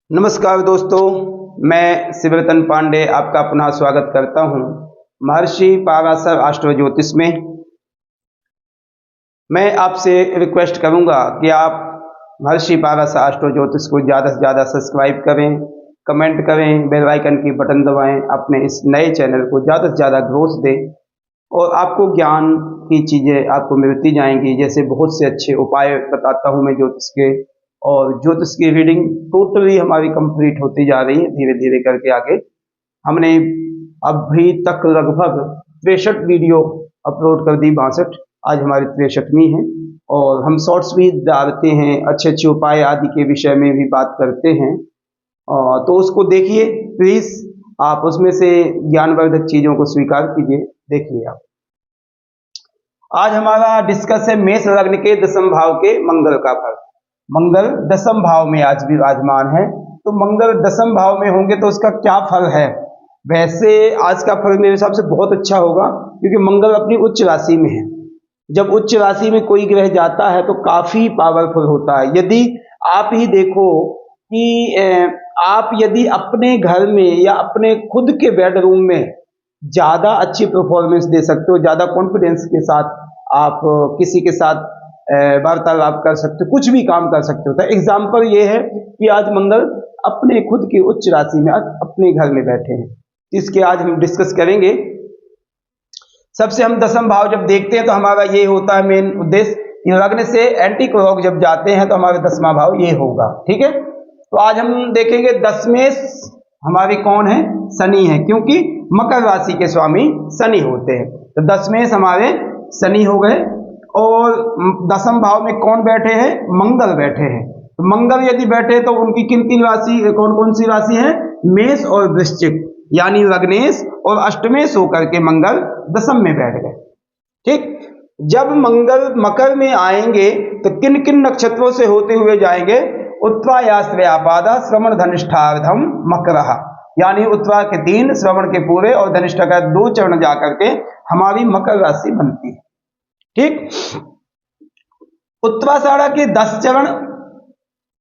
नमस्कार दोस्तों, मैं शिवरतन पांडे आपका पुनः स्वागत करता हूं महर्षि पाराशर एस्ट्रो ज्योतिष में। मैं आपसे रिक्वेस्ट करूंगा कि आप महर्षि पाराशर एस्ट्रो ज्योतिष को ज़्यादा से ज़्यादा सब्सक्राइब करें, कमेंट करें, बेल आइकन की बटन दबाएं, अपने इस नए चैनल को ज़्यादा से ज़्यादा ग्रोथ दें और आपको ज्ञान की चीज़ें आपको मिलती जाएंगी। जैसे बहुत से अच्छे उपाय बताता हूं मैं ज्योतिष के, और ज्योतिष की रीडिंग टोटली हमारी कंप्लीट होती जा रही है धीरे धीरे करके आगे। हमने अभी तक लगभग 63 वीडियो अपलोड कर दी, 62, आज हमारी 63वीं है। और हम शॉर्ट्स भी डालते हैं, अच्छे अच्छे उपाय आदि के विषय में भी बात करते हैं। तो उसको देखिए प्लीज़, आप उसमें से ज्ञानवर्धक चीज़ों को स्वीकार कीजिए। देखिए आप, आज हमारा डिस्कस है मेष लग्न के दसम भाव के मंगल का फल। मंगल दसम भाव में आज विराजमान है, तो मंगल दसम भाव में होंगे तो उसका क्या फल है। वैसे आज का फल मेरे हिसाब से बहुत अच्छा होगा, क्योंकि मंगल अपनी उच्च राशि में है। जब उच्च राशि में कोई ग्रह जाता है तो काफी पावरफुल होता है। यदि आप ही देखो कि आप यदि अपने घर में या अपने खुद के बेडरूम में ज्यादा अच्छी परफॉर्मेंस दे सकते हो, ज्यादा कॉन्फिडेंस के साथ आप किसी के साथ वार्तालाप कर सकते हो, कुछ भी काम कर सकते हो। तो एग्जाम्पल ये है कि आज मंगल अपने खुद की उच्च राशि में अपने घर में बैठे हैं, इसके आज हम डिस्कस करेंगे। सबसे हम दसम भाव जब देखते हैं तो हमारा ये होता है मेन उद्देश्य कि लग्न से एंटी क्लॉक जब जाते हैं तो हमारा 10वां भाव ये होगा। ठीक है, तो आज हम देखेंगे 10वें हमारे कौन है, शनि है, क्योंकि मकर राशि के स्वामी शनि होते हैं। तो 10वें हमारे शनि हो गए, और दसम भाव में कौन बैठे हैं, मंगल बैठे हैं। तो मंगल यदि बैठे तो उनकी किन किन राशि, कौन कौन सी राशि है, मेष और वृश्चिक, यानी लग्नेश और अष्टमेश होकर के मंगल दसम में बैठ गए। ठीक, जब मंगल मकर में आएंगे तो किन किन नक्षत्रों से होते हुए जाएंगे, उत्तरायश्रयापादा श्रवण धनिष्ठार्धम मकरः, यानी उत्तरा के 3, श्रवण के पूरे और धनिष्ठा का 2 चरण जाकर के हमारी मकर राशि बनती है। ठीक, उत्तराषाढ़ा के 10 चरण,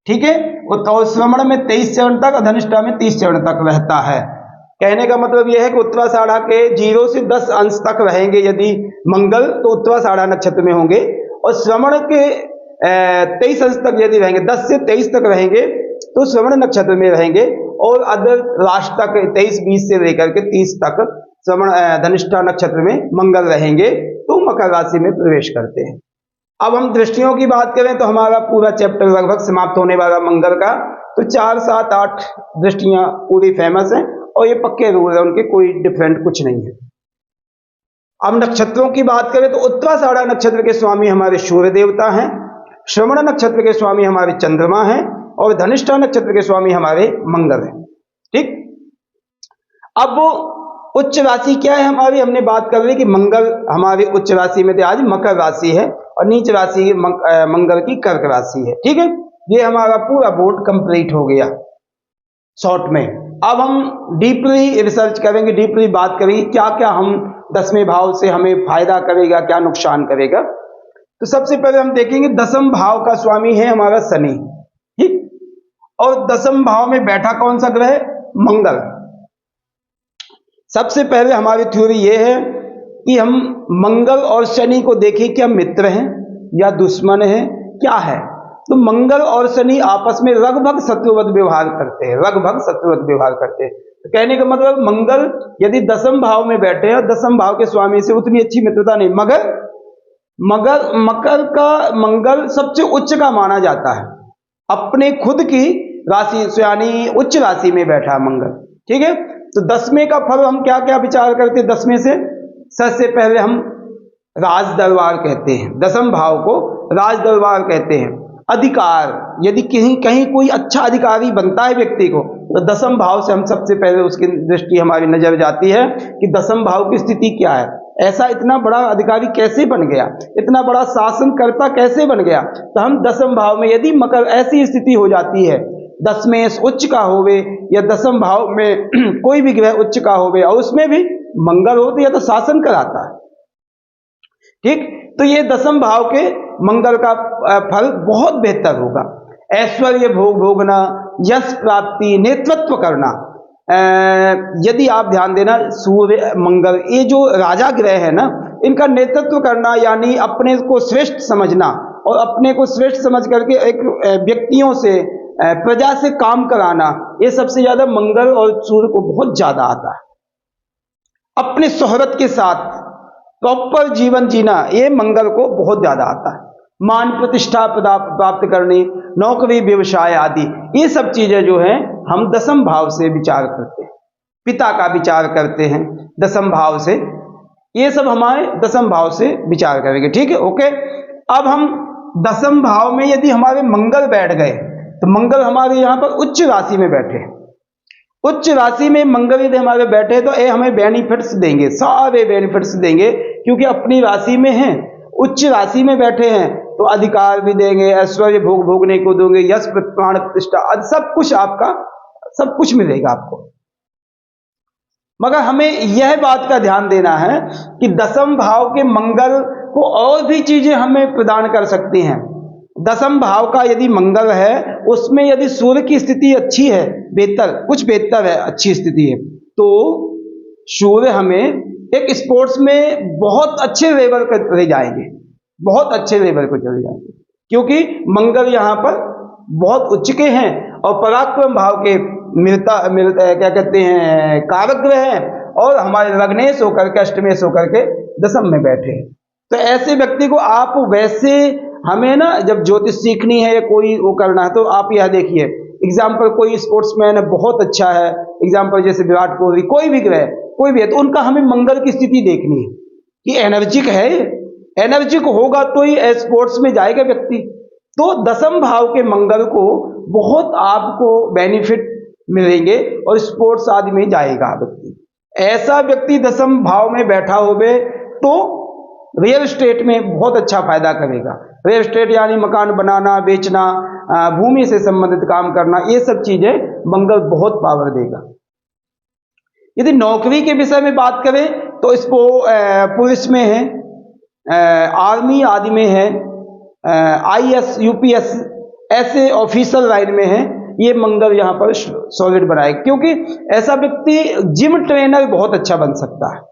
ठीक है, और श्रवण में 23 चरण तक और धनिष्ठा में 30 चरण तक रहता है। कहने का मतलब यह है कि उत्तराषाढ़ा के 0 से 10 अंश तक रहेंगे यदि मंगल, तो उत्तराषाढ़ा नक्षत्र में होंगे, और श्रवण के 23 अंश तक यदि रहेंगे, 10 से 23 तक रहेंगे तो श्रवण नक्षत्र में रहेंगे, और अदर लास्ट तक 23, 20 से लेकर के 30 तक श्रवण धनिष्ठा नक्षत्र में मंगल रहेंगे, तो मकर राशि में प्रवेश करते हैं। अब हम दृष्टियों की बात करें तो हमारा पूरा चैप्टर लगभग समाप्त होने वाला मंगल का, तो 4, 7, 8 दृष्टियां पूरी फेमस हैं, और ये पक्के रूल है उनके, कोई डिफरेंट कुछ नहीं है। अब नक्षत्रों की बात करें तो उत्तराषाढ़ा नक्षत्र के स्वामी हमारे सूर्य देवता हैं, श्रवण नक्षत्र के स्वामी हमारे चंद्रमा हैं, और धनिष्ठा नक्षत्र के स्वामी हमारे मंगल हैं। ठीक, अब उच्च राशि क्या है हमारी, हमने बात कर ली कि मंगल हमारी उच्च राशि में थे, आज मकर राशि है, और नीच राशि मंगल की कर्क राशि है। ठीक है, ये हमारा पूरा बोर्ड कंप्लीट हो गया शॉर्ट में। अब हम डीपली रिसर्च करेंगे, डीपली बात करेंगे क्या क्या हम 10वें भाव से हमें फायदा करेगा, क्या नुकसान करेगा। तो सबसे पहले हम देखेंगे दसम भाव का स्वामी है हमारा शनि। ठीक, और दसम भाव में बैठा कौन सा ग्रह, मंगल। सबसे पहले हमारी थ्योरी ये है कि हम मंगल और शनि को देखें, क्या मित्र हैं या दुश्मन हैं, क्या है। तो मंगल और शनि आपस में लगभग शत्रुवत व्यवहार करते हैं, लगभग शत्रुवत व्यवहार करते हैं। तो कहने का मतलब मंगल यदि दसम भाव में बैठे हैं, दसम भाव के स्वामी से उतनी अच्छी मित्रता नहीं, मगर मकर का मंगल सबसे उच्च का माना जाता है, अपने खुद की राशि यानी उच्च राशि में बैठा मंगल। ठीक है, तो 10वें का फल हम क्या क्या विचार करते हैं 10वें से। सबसे पहले हम राज दरबार कहते हैं, दसम भाव को राज दरबार कहते हैं। अधिकार, यदि कहीं कहीं कोई अच्छा अधिकारी बनता है व्यक्ति को, तो दसम भाव से हम सबसे पहले उसकी दृष्टि हमारी नजर जाती है कि दसम भाव की स्थिति क्या है, ऐसा इतना बड़ा अधिकारी कैसे बन गया, इतना बड़ा शासनकर्ता कैसे बन गया। तो हम दसम भाव में यदि मकर ऐसी स्थिति हो जाती है, 10वें उच्च का होवे या दसम भाव में कोई भी ग्रह उच्च का होवे और उसमें भी मंगल हो, तो यह तो शासन कराता है। ठीक, तो ये दसम भाव के मंगल का फल बहुत बेहतर होगा। ऐश्वर्य भोग भोगना, यश प्राप्ति, नेतृत्व करना। यदि आप ध्यान देना, सूर्य मंगल ये जो राजा ग्रह है ना, इनका नेतृत्व करना यानी अपने को श्रेष्ठ समझना, और अपने को श्रेष्ठ समझ करके एक व्यक्तियों से, प्रजा से काम कराना, ये सबसे ज्यादा मंगल और सूर्य को बहुत ज्यादा आता है। अपने शोहरत के साथ प्रॉपर जीवन जीना, ये मंगल को बहुत ज्यादा आता है। मान प्रतिष्ठा प्राप्त करनी, नौकरी व्यवसाय आदि, ये सब चीजें जो हैं हम दसम भाव से विचार करते हैं, पिता का विचार करते हैं दसम भाव से, ये सब हमारे दसम भाव से विचार करेंगे। ठीक है, ओके। अब हम दसम भाव में यदि हमारे मंगल बैठ गए, तो मंगल हमारे यहाँ पर उच्च राशि में बैठे, उच्च राशि में मंगल यदि हमारे बैठे तो ये हमें बेनिफिट्स देंगे, सारे बेनिफिट्स देंगे, क्योंकि अपनी राशि में हैं, उच्च राशि में बैठे हैं, तो अधिकार भी देंगे, ऐश्वर्य भोगने को देंगे, यश प्राण प्रतिष्ठा, सब कुछ आपका, सब कुछ मिलेगा आपको। मगर हमें यह बात का ध्यान देना है कि दसम भाव के मंगल को और भी चीजें हमें प्रदान कर सकती हैं। दसम भाव का यदि मंगल है, उसमें यदि सूर्य की स्थिति अच्छी है, बेहतर, कुछ बेहतर है, अच्छी स्थिति है, तो सूर्य हमें एक स्पोर्ट्स में बहुत अच्छे लेवल पर ले जाएंगे, बहुत अच्छे लेवल पर चले जाएंगे, क्योंकि मंगल यहाँ पर बहुत उच्च के हैं और पराक्रम भाव के मिलता क्या कहते हैं कारक ग्रह हैं, और हमारे लग्नेश होकर के, अष्टमेश होकर के दसम में बैठे हैं। तो ऐसे व्यक्ति को आप, वैसे हमें ना जब ज्योतिष सीखनी है या कोई वो करना है, तो आप यह देखिए, एग्जाम्पल कोई स्पोर्ट्समैन है बहुत अच्छा है, एग्जाम्पल जैसे विराट कोहली, कोई भी ग्रह, कोई भी है, तो उनका हमें मंगल की स्थिति देखनी है कि एनर्जिक है, एनर्जिक होगा तो ही स्पोर्ट्स में जाएगा व्यक्ति। तो दसम भाव के मंगल को बहुत आपको बेनिफिट मिलेंगे और स्पोर्ट्स आदि में जाएगा व्यक्ति। ऐसा व्यक्ति दसम भाव में बैठा होवे तो रियल एस्टेट में बहुत अच्छा फायदा करेगा। रियल एस्टेट यानी मकान बनाना, बेचना, भूमि से संबंधित काम करना, ये सब चीजें मंगल बहुत पावर देगा। यदि नौकरी के विषय में बात करें तो इसको पुलिस में है, आर्मी आदि में है, IAS UPS ऐसे ऑफिसर लाइन में है, ये मंगल यहाँ पर सॉलिड बनाएगा। क्योंकि ऐसा व्यक्ति जिम ट्रेनर बहुत अच्छा बन सकता है,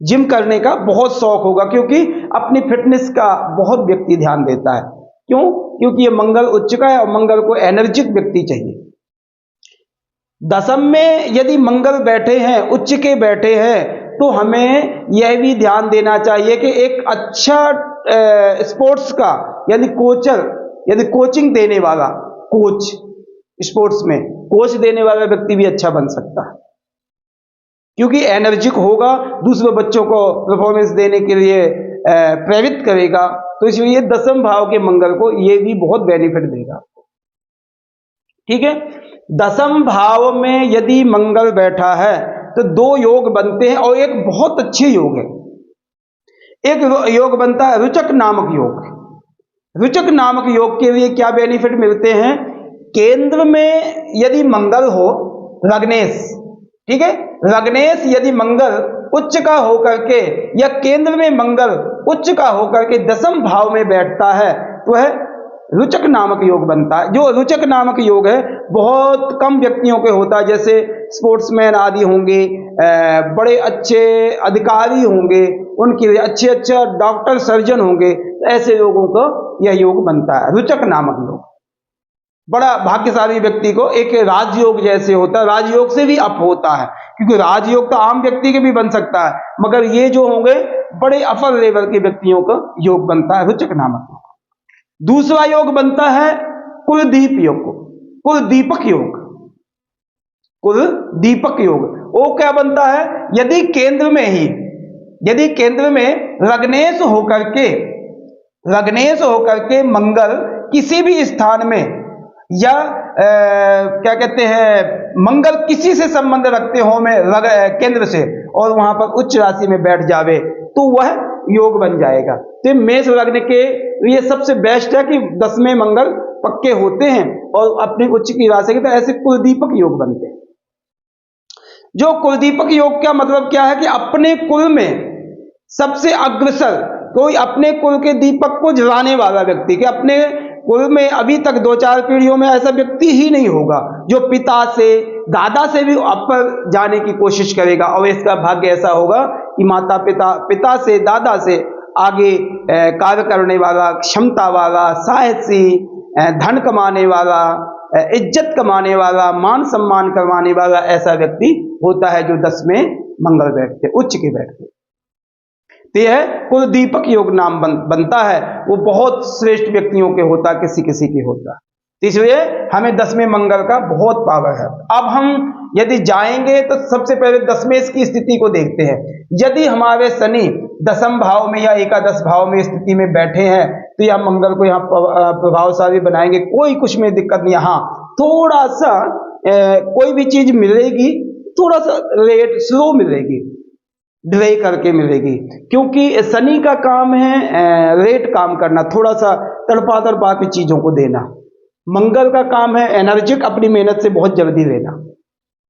जिम करने का बहुत शौक होगा, क्योंकि अपनी फिटनेस का बहुत व्यक्ति ध्यान देता है। क्यों? क्योंकि ये मंगल उच्च का है और मंगल को एनर्जिक व्यक्ति चाहिए। दसम में यदि मंगल बैठे हैं, उच्च के बैठे हैं, तो हमें यह भी ध्यान देना चाहिए कि एक अच्छा स्पोर्ट्स का यानी कोचर, यदि कोचिंग देने वाला कोच, स्पोर्ट्स में कोच देने वाला व्यक्ति भी अच्छा बन सकता है, क्योंकि एनर्जिक होगा, दूसरे बच्चों को परफॉर्मेंस देने के लिए प्रेरित करेगा। तो इसलिए दसम भाव के मंगल को ये भी बहुत बेनिफिट देगा। ठीक है, दसम भाव में यदि मंगल बैठा है तो दो योग बनते हैं, और एक बहुत अच्छे योग है। एक योग बनता है रुचक नामक योग। रुचक नामक योग के लिए क्या बेनिफिट मिलते हैं? केंद्र में यदि मंगल हो, लग्नेश, ठीक है, लग्नेश यदि मंगल उच्च का होकर के, या केंद्र में मंगल उच्च का होकर के दसम भाव में बैठता है, तो है रुचक नामक योग बनता है। जो रुचक नामक योग है बहुत कम व्यक्तियों के होता है, जैसे स्पोर्ट्समैन आदि होंगे, बड़े अच्छे अधिकारी होंगे, उनके लिए अच्छे अच्छे डॉक्टर सर्जन होंगे, ऐसे लोगों को यह योग बनता है, रुचक नामक योग। बड़ा भाग्यशाली व्यक्ति को एक राजयोग जैसे होता है, राजयोग से भी अप होता है, क्योंकि राजयोग तो आम व्यक्ति के भी बन सकता है, मगर ये जो होंगे बड़े अपर लेवल के व्यक्तियों का योग बनता है, रुचक नामक योग। दूसरा योग बनता है कुलदीप योग, कुलदीपक योग। कुलदीपक योग वो क्या बनता है? यदि केंद्र में ही, यदि केंद्र में लग्नेश होकर के मंगल किसी भी स्थान में, या क्या कहते हैं मंगल किसी से संबंध रखते हो में केंद्र से, और वहां पर उच्च राशि में बैठ जावे, तो वह योग बन जाएगा। तो मेष लग्न के ये सबसे बेस्ट है कि 10 में मंगल पक्के होते हैं और अपनी उच्च की राशि के, तो ऐसे कुलदीपक योग बनते हैं। जो कुलदीपक योग का मतलब क्या है कि अपने कुल में सबसे अग्रसर, कोई अपने कुल के दीपक को जलाने वाला व्यक्ति, कि अपने कुल में अभी तक 2-4 पीढ़ियों में ऐसा व्यक्ति ही नहीं होगा जो पिता से दादा से भी ऊपर जाने की कोशिश करेगा, और इसका भाग्य ऐसा होगा कि माता पिता से दादा से आगे कार्य करने वाला, क्षमता वाला, साहसी, धन कमाने वाला, इज्जत कमाने वाला, मान सम्मान करवाने वाला ऐसा व्यक्ति होता है जो 10 में मंगल बैठते, उच्च के बैठते। तो यह कुल दीपक योग नाम बनता है, वो बहुत श्रेष्ठ व्यक्तियों के होता, किसी किसी के होता। इसलिए हमें 10 में मंगल का बहुत पावर है। अब हम यदि जाएंगे तो सबसे पहले 10 में इसकी स्थिति को देखते हैं। यदि हमारे शनि 10th भाव में या एकादश भाव में स्थिति में बैठे हैं तो यह मंगल को यहाँ प्रभावशाली बनाएंगे, कोई कुछ में दिक्कत नहीं। हाँ, थोड़ा सा कोई भी चीज मिलेगी थोड़ा सा लेट स्लो मिलेगी, डिले करके मिलेगी, क्योंकि शनि का काम है लेट काम करना, थोड़ा सा तड़पा की चीजों को देना। मंगल का काम है एनर्जिक, अपनी मेहनत से बहुत जल्दी लेना,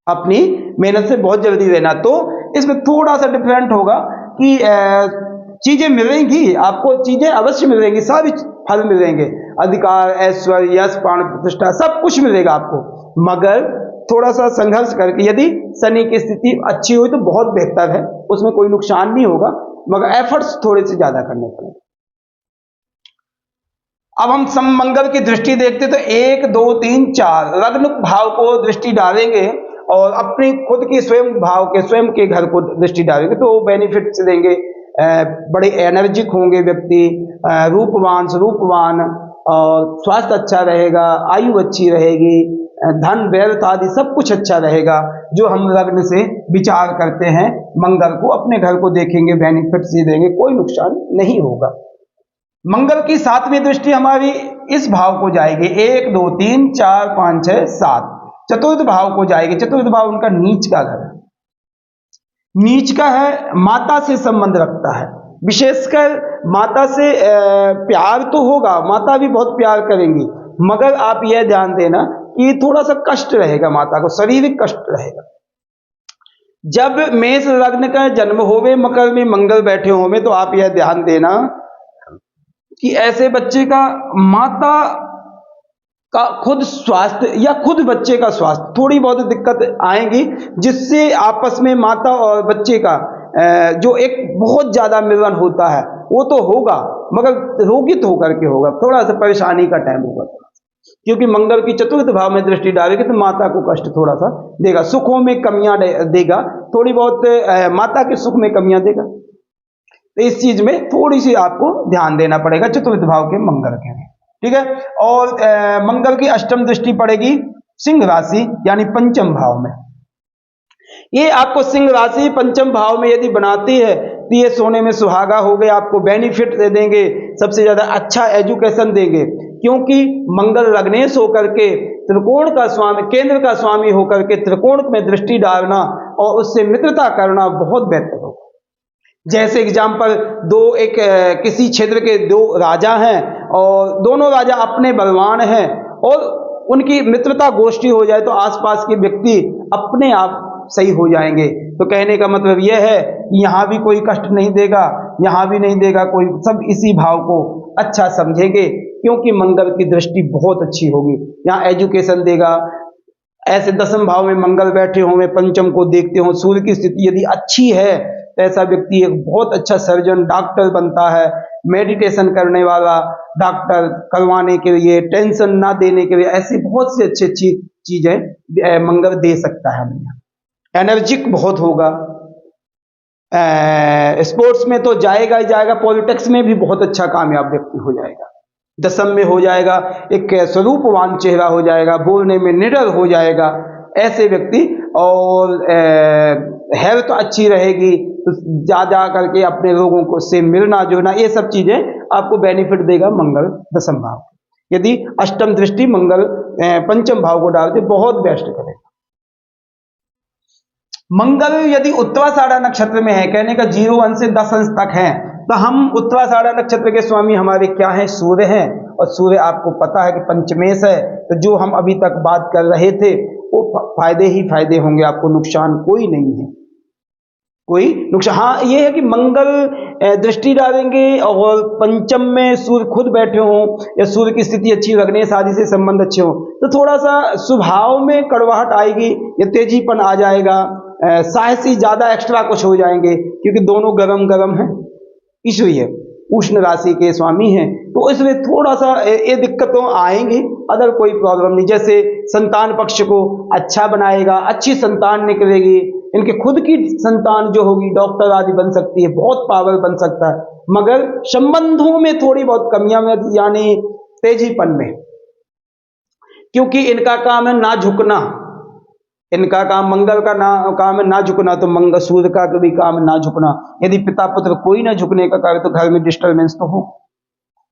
अपनी मेहनत से बहुत जल्दी लेना। तो इसमें थोड़ा सा डिफरेंट होगा कि चीजें मिलेंगी आपको, चीजें अवश्य मिलेंगी, सारी फल मिलेंगे, अधिकार, ऐश्वर्य, यश, प्राण प्रतिष्ठा सब कुछ मिलेगा आपको, मगर थोड़ा सा संघर्ष करके। यदि शनि की स्थिति अच्छी हुई तो बहुत बेहतर है, उसमें कोई नुकसान नहीं होगा, मगर एफर्ट्स थोड़े से ज्यादा करने पड़ेंगे। अब हम मंगल की दृष्टि देखते तो 1, 2, 3, 4 लग्न भाव को दृष्टि डालेंगे और अपनी खुद की स्वयं के घर को दृष्टि डालेंगे तो बेनिफिट्स देंगे। बड़े एनर्जिक होंगे व्यक्ति, रूपवान स्वरूपवान, और स्वास्थ्य अच्छा रहेगा, आयु अच्छी रहेगी, धन व्यर्थ आदि सब कुछ अच्छा रहेगा। जो हम लग्न से विचार करते हैं मंगल को, अपने घर को देखेंगे, बेनिफिट्स ही देंगे, कोई नुकसान नहीं होगा। मंगल की 7वीं दृष्टि हमारी इस भाव को जाएगी, 1, 2, 3, 4, 5, 6, 7 चतुर्थ भाव को जाएगी। चतुर्थ भाव उनका नीच का घर है, नीच का है, माता से संबंध रखता है। विशेषकर माता से प्यार तो होगा, माता भी बहुत प्यार करेंगी, मगर आप यह ध्यान देना कि थोड़ा सा कष्ट रहेगा, माता को शारीरिक कष्ट रहेगा। जब मेष लग्न का जन्म होवे, मकर में मंगल बैठे होवे, तो आप यह ध्यान देना कि ऐसे बच्चे का माता का खुद स्वास्थ्य या खुद बच्चे का स्वास्थ्य थोड़ी बहुत दिक्कत आएंगी, जिससे आपस में माता और बच्चे का जो एक बहुत ज्यादा मिलन होता है वो तो होगा, मगर रोगित होकर के होगा, थोड़ा सा परेशानी का टाइम होगा, क्योंकि मंगल की चतुर्थ भाव में दृष्टि डालेगी तो माता को कष्ट थोड़ा सा देगा, सुखों में कमियां देगा, थोड़ी बहुत माता के सुख में कमियां देगा। तो इस चीज में थोड़ी सी आपको ध्यान देना पड़ेगा चतुर्थ भाव के मंगल के, ठीक है। और मंगल की अष्टम दृष्टि पड़ेगी सिंह राशि यानी पंचम भाव में। ये आपको सिंह राशि पंचम भाव में यदि बनाती है तो ये सोने में सुहागा हो गए, आपको बेनिफिट दे देंगे, सबसे ज्यादा अच्छा एजुकेशन देंगे, क्योंकि मंगल लग्नेश होकर के त्रिकोण का स्वामी, केंद्र का स्वामी होकर के त्रिकोण में दृष्टि डालना और उससे मित्रता करना बहुत बेहतर होगा। जैसे एग्जाम्पल किसी क्षेत्र के 2 राजा हैं और दोनों राजा अपने बलवान हैं और उनकी मित्रता गोष्ठी हो जाए तो आसपास के व्यक्ति अपने आप सही हो जाएंगे। तो कहने का मतलब यह है कि यहाँ भी कोई कष्ट नहीं देगा, यहाँ भी नहीं देगा कोई, सब इसी भाव को अच्छा समझेंगे, क्योंकि मंगल की दृष्टि बहुत अच्छी होगी। यहाँ एजुकेशन देगा। ऐसे 10th भाव में मंगल बैठे हों, पंचम को देखते हो, सूर्य की स्थिति यदि अच्छी है तो ऐसा व्यक्ति एक बहुत अच्छा सर्जन, डॉक्टर बनता है, मेडिटेशन करने वाला डॉक्टर करवाने के लिए, टेंशन ना देने के लिए, ऐसी बहुत सी अच्छी चीजें मंगल दे सकता है हमें। एनर्जिक बहुत होगा, स्पोर्ट्स में तो जाएगा ही जाएगा, पॉलिटिक्स में भी बहुत अच्छा कामयाब व्यक्ति हो जाएगा, 10th में हो जाएगा, एक स्वरूपवान चेहरा हो जाएगा, बोलने में निडर हो जाएगा ऐसे व्यक्ति। और हेल्थ अच्छी रहेगी तो जा करके अपने लोगों को से मिलना जुलना, ये सब चीजें आपको बेनिफिट देगा मंगल 10th भाव। यदि अष्टम दृष्टि मंगल पंचम भाव को डालते बहुत बेस्ट करेगा। मंगल यदि उत्तराषाढ़ा नक्षत्र में है, कहने का 0 अंश से 10 अंश तक है, तो हम उत्तराषाढ़ा नक्षत्र के स्वामी हमारे क्या हैं? सूर्य हैं। और सूर्य आपको पता है कि पंचमेश है, तो जो हम अभी तक बात कर रहे थे वो फायदे ही फायदे होंगे, आपको नुकसान कोई नहीं है। कोई नुकसान। हाँ ये है कि मंगल दृष्टि डालेंगे और पंचम में सूर्य खुद बैठे हों या सूर्य की स्थिति अच्छी, लग्न शादी से संबंध अच्छे हो, तो थोड़ा सा स्वभाव में कड़वाहट आएगी या तेजीपन आ जाएगा, साहसी ज्यादा एक्स्ट्रा कुछ हो जाएंगे, क्योंकि दोनों गरम गरम हैं, इसलिए उष्ण राशि के स्वामी हैं, तो इसलिए थोड़ा सा ये दिक्कतों आएंगी। अदर कोई प्रॉब्लम नहीं। जैसे संतान पक्ष को अच्छा बनाएगा, अच्छी संतान निकलेगी, इनके खुद की संतान जो होगी डॉक्टर आदि बन सकती है, बहुत पावर बन सकता है, मगर संबंधों में थोड़ी बहुत कमियां में, यानी तेजीपन में, क्योंकि इनका काम है ना झुकना, इनका काम मंगल का काम है ना झुकना, तो मंगल सूर्य का भी काम है ना झुकना। यदि पिता पुत्र कोई ना झुकने का कार्य, तो घर में डिस्टर्बेंस तो हो।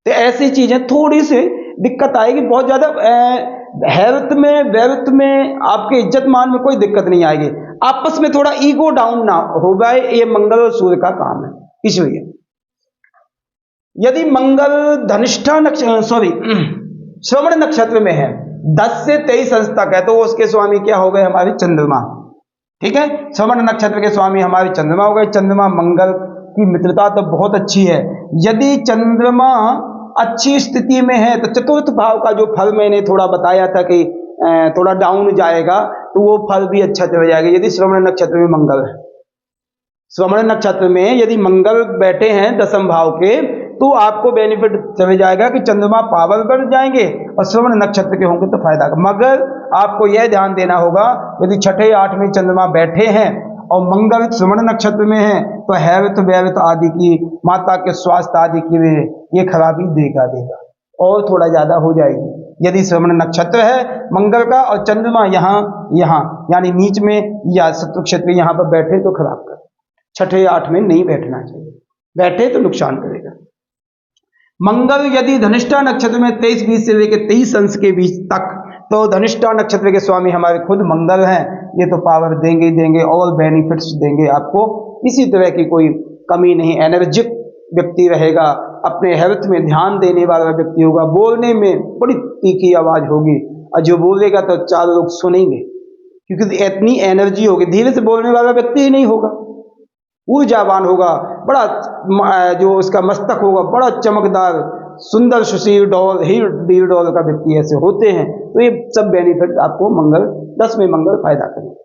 तो ऐसी चीजें थोड़ी सी दिक्कत आएगी, बहुत ज्यादा हेल्थ में, वेल्थ में, आपके इज्जत मान में कोई दिक्कत नहीं आएगी। आपस में थोड़ा ईगो डाउन ना होगा, ये मंगल और सूर्य का काम है। इसलिए यदि मंगल धनिष्ठा श्रवण नक्षत्र में है, 10 से 23 अंश तक है, तो उसके स्वामी क्या हो गए? हमारे चंद्रमा। ठीक है, श्रवण नक्षत्र के स्वामी हमारे चंद्रमा हो गए। चंद्रमा मंगल की मित्रता तो बहुत अच्छी है। यदि चंद्रमा अच्छी स्थिति में है, तो चतुर्थ भाव का जो फल मैंने थोड़ा बताया था कि थोड़ा डाउन जाएगा, तो वो फल भी अच्छा चला जाएगा। यदि श्रवण नक्षत्र में मंगल है, श्रवण नक्षत्र में यदि मंगल बैठे हैं 10वें भाव के, तो आपको बेनिफिट चले जाएगा कि चंद्रमा पावर बढ़ जाएंगे, और श्रवण नक्षत्र के होंगे तो फायदा। मगर आपको यह ध्यान देना होगा, यदि 6, 8 में चंद्रमा बैठे हैं और मंगल श्रवण नक्षत्र में है, तो हेल्थ वेल्थ आदि की, माता के स्वास्थ्य आदि की ये खराबी देगा और थोड़ा ज्यादा हो जाएगी। यदि श्रवण नक्षत्र है मंगल का और चंद्रमा यहाँ यानी नीच में या शत्रु क्षेत्र यहाँ पर बैठे, तो खराब कर। 6, 8 में नहीं बैठना चाहिए, बैठे तो नुकसान करेगा। मंगल यदि धनिष्ठा नक्षत्र में 23-20 से लेकर 23 अंश के बीच तक, तो धनिष्ठा नक्षत्र के स्वामी हमारे खुद मंगल हैं, ये तो पावर देंगे ही देंगे, ऑल बेनिफिट्स देंगे आपको, किसी तरह की कोई कमी नहीं। एनर्जिक व्यक्ति रहेगा, अपने हेल्थ में ध्यान देने वाला व्यक्ति होगा, बोलने में बड़ी तीखी आवाज होगी, और जो बोलेगा तो 4 लोग सुनेंगे, क्योंकि इतनी एनर्जी होगी। धीरे से बोलने वाला व्यक्ति ही नहीं होगा, ऊर्जावान होगा, बड़ा जो उसका मस्तक होगा बड़ा चमकदार, सुंदर सुशील डॉल, हीर डॉल का व्यक्ति ऐसे होते हैं। तो ये सब बेनिफिट आपको मंगल 10वें मंगल फायदा करेंगे।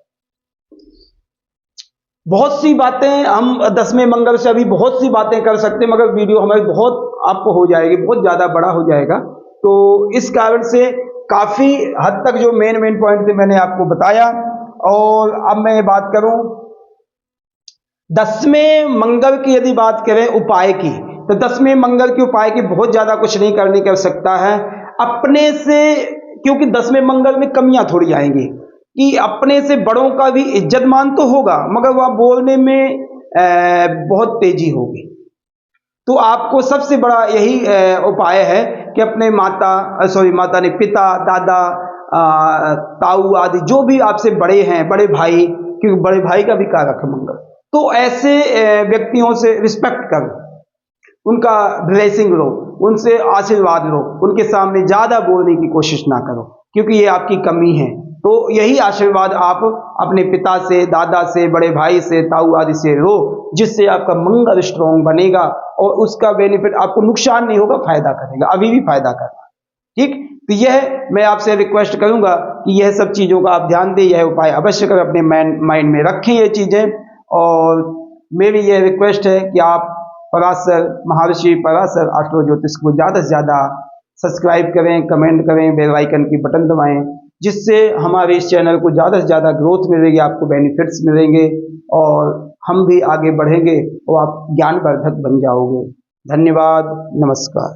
बहुत सी बातें हम 10वें मंगल से अभी बहुत सी बातें कर सकते हैं, मगर वीडियो हमारी बहुत आपको हो जाएगी, बहुत ज्यादा बड़ा हो जाएगा। तो इस कारण से काफी हद तक जो मेन पॉइंट थे मैंने आपको बताया। और अब मैं बात करूं 10वें मंगल की, यदि बात करें उपाय की, तो 10वें मंगल के उपाय की बहुत ज्यादा कुछ नहीं करने की आवश्यकता है अपने से, क्योंकि 10वें मंगल में कमियां थोड़ी आएंगी कि अपने से बड़ों का भी इज्जत मान तो होगा, मगर वह बोलने में बहुत तेजी होगी। तो आपको सबसे बड़ा यही उपाय है कि अपने माता ने पिता, दादा, ताऊ आदि जो भी आपसे बड़े हैं, बड़े भाई, क्योंकि बड़े भाई का भी कारक है मंगल, तो ऐसे व्यक्तियों से रिस्पेक्ट करो, उनका ब्लेसिंग लो, उनसे आशीर्वाद लो, उनके सामने ज्यादा बोलने की कोशिश ना करो, क्योंकि ये आपकी कमी है। तो यही आशीर्वाद आप अपने पिता से, दादा से, बड़े भाई से, ताऊ आदि से लो, जिससे आपका मंगल स्ट्रॉन्ग बनेगा और उसका बेनिफिट आपको नुकसान नहीं होगा, फायदा करेगा, अभी भी फायदा करना। ठीक, तो यह मैं आपसे रिक्वेस्ट करूंगा कि यह सब चीजों का आप ध्यान दें, यह उपाय अवश्य कर अपने माइंड में रखें ये चीजें। और मेरी यह रिक्वेस्ट है कि आप पराशर, महर्षि पराशर एस्ट्रो ज्योतिष को ज्यादा से ज्यादा सब्सक्राइब करें, कमेंट करें, बेल आइकन की बटन दबाएं, जिससे हमारे इस चैनल को ज्यादा से ज्यादा ग्रोथ मिलेगी, आपको बेनिफिट्स मिलेंगे और हम भी आगे बढ़ेंगे और आप ज्ञानवर्धक बन जाओगे। धन्यवाद, नमस्कार।